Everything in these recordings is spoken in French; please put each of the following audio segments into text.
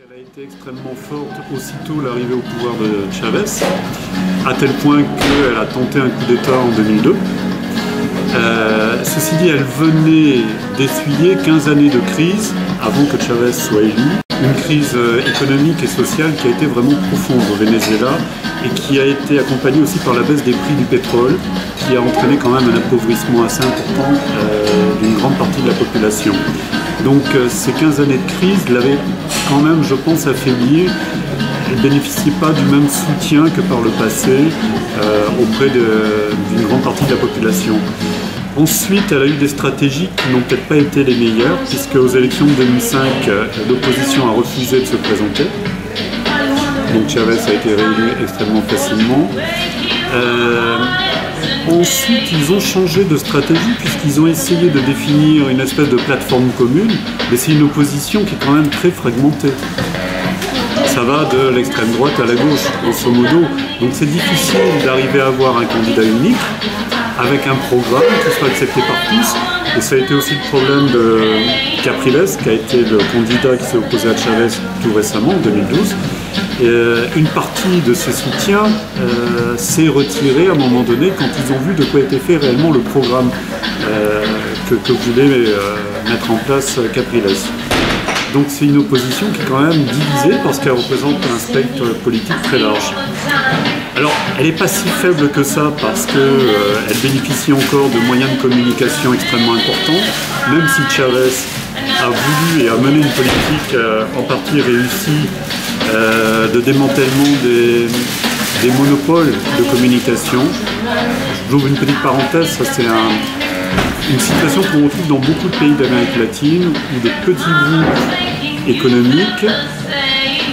Elle a été extrêmement forte aussitôt l'arrivée au pouvoir de Chavez, à tel point qu'elle a tenté un coup d'État en 2002. Ceci dit, elle venait d'essuyer 15 années de crise avant que Chavez soit élu. Une crise économique et sociale qui a été vraiment profonde au Venezuela et qui a été accompagnée aussi par la baisse des prix du pétrole, qui a entraîné quand même un appauvrissement assez important d'une grande partie de la population. Donc ces 15 années de crise l'avaient quand même, je pense, affaiblie. Elle ne bénéficiait pas du même soutien que par le passé auprès d'une grande partie de la population. Ensuite, elle a eu des stratégies qui n'ont peut-être pas été les meilleures, puisque aux élections de 2005, l'opposition a refusé de se présenter. Donc Chavez a été réélu extrêmement facilement. Ensuite, ils ont changé de stratégie puisqu'ils ont essayé de définir une espèce de plateforme commune, mais c'est une opposition qui est quand même très fragmentée. Ça va de l'extrême droite à la gauche, grosso modo. Donc c'est difficile d'arriver à avoir un candidat unique avec un programme qui soit accepté par tous. Et ça a été aussi le problème de Capriles, qui a été le candidat qui s'est opposé à Chavez tout récemment, en 2012. Une partie de ses soutiens s'est retirée à un moment donné quand ils ont vu de quoi était fait réellement le programme que voulait mettre en place Capriles. Donc c'est une opposition qui est quand même divisée parce qu'elle représente un spectre politique très large. Alors elle n'est pas si faible que ça parce qu'elle bénéficie encore de moyens de communication extrêmement importants, même si Chavez a voulu et a mené une politique en partie réussie de démantèlement des monopoles de communication. J'ouvre une petite parenthèse, ça c'est une situation qu'on retrouve dans beaucoup de pays d'Amérique latine où de petits groupes économiques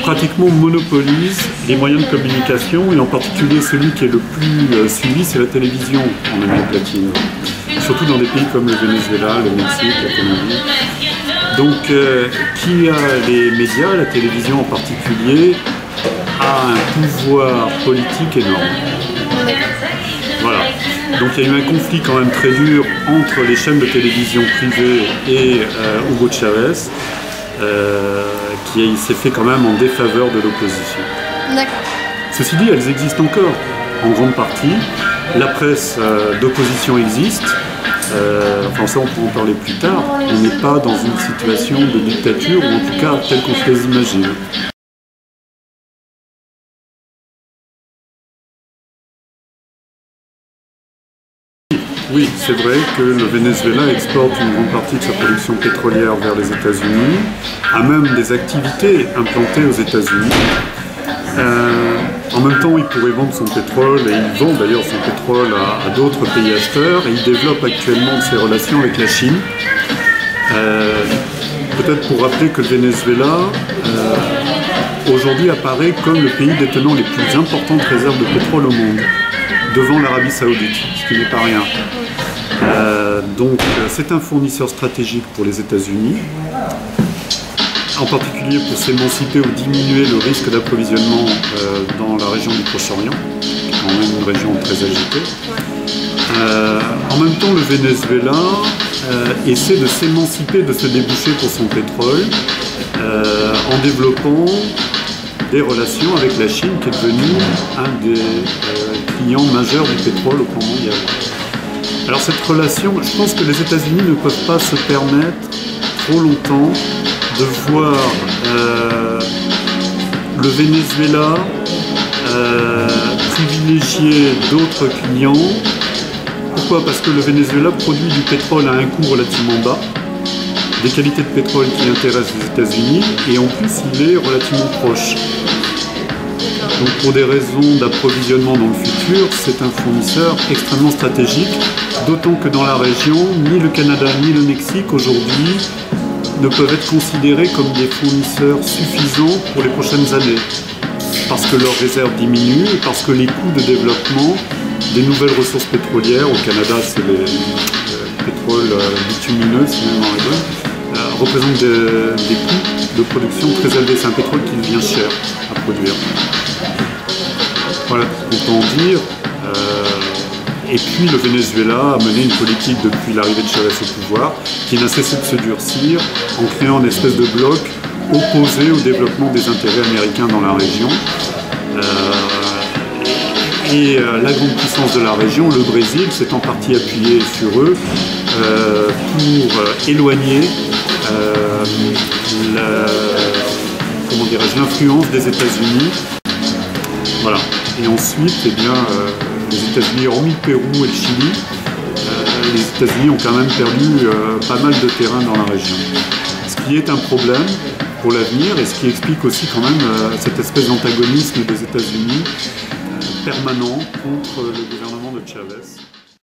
pratiquement monopolisent les moyens de communication et en particulier celui qui est le plus suivi, c'est la télévision en Amérique latine. Surtout dans des pays comme le Venezuela, le Mexique, la Colombie. Donc qui a les médias, la télévision en particulier, a un pouvoir politique énorme. Voilà. Donc il y a eu un conflit quand même très dur entre les chaînes de télévision privées et Hugo Chavez, qui s'est fait quand même en défaveur de l'opposition. D'accord. Ceci dit, elles existent encore, en grande partie. La presse d'opposition existe. Enfin ça on pourra en parler plus tard. On n'est pas dans une situation de dictature, ou en tout cas telle qu'on se les imagine. Oui, c'est vrai que le Venezuela exporte une grande partie de sa production pétrolière vers les États-Unis, a même des activités implantées aux États-Unis. En même temps, il pourrait vendre son pétrole, et il vend d'ailleurs son pétrole à d'autres pays acheteurs, et il développe actuellement ses relations avec la Chine. Peut-être pour rappeler que le Venezuela, aujourd'hui, apparaît comme le pays détenant les plus importantes réserves de pétrole au monde, devant l'Arabie Saoudite, ce qui n'est pas rien. Donc c'est un fournisseur stratégique pour les États-Unis, en particulier pour s'émanciper ou diminuer le risque d'approvisionnement dans la région du Proche-Orient, qui est quand même une région très agitée. En même temps, le Venezuela essaie de s'émanciper de ce débouché pour son pétrole en développant des relations avec la Chine, qui est devenue un des clients majeurs du pétrole au plan mondial. Alors cette relation, je pense que les États-Unis ne peuvent pas se permettre trop longtemps de voir le Venezuela privilégier d'autres clients. Pourquoi? Parce que le Venezuela produit du pétrole à un coût relativement bas, des qualités de pétrole qui intéressent les États-Unis, et en plus il est relativement proche. Donc pour des raisons d'approvisionnement dans le futur, c'est un fournisseur extrêmement stratégique, d'autant que dans la région, ni le Canada ni le Mexique aujourd'hui ne peuvent être considérés comme des fournisseurs suffisants pour les prochaines années, parce que leurs réserves diminuent et parce que les coûts de développement des nouvelles ressources pétrolières, au Canada c'est le pétrole bitumineux, si je me rappelle, représentent des coûts de production très élevés. C'est un pétrole qui devient cher à produire. Voilà ce qu'on peut en dire. Et puis le Venezuela a mené une politique depuis l'arrivée de Chavez au pouvoir qui n'a cessé de se durcir en créant une espèce de bloc opposés au développement des intérêts américains dans la région. La grande puissance de la région, le Brésil, s'est en partie appuyé sur eux pour éloigner l'influence des États-Unis. Voilà. Et ensuite, eh bien, les États-Unis, hormis le Pérou et le Chili, les États-Unis ont quand même perdu pas mal de terrain dans la région. Ce qui est un problème pour l'avenir et ce qui explique aussi quand même cette espèce d'antagonisme des États-Unis permanent contre le gouvernement de Chavez.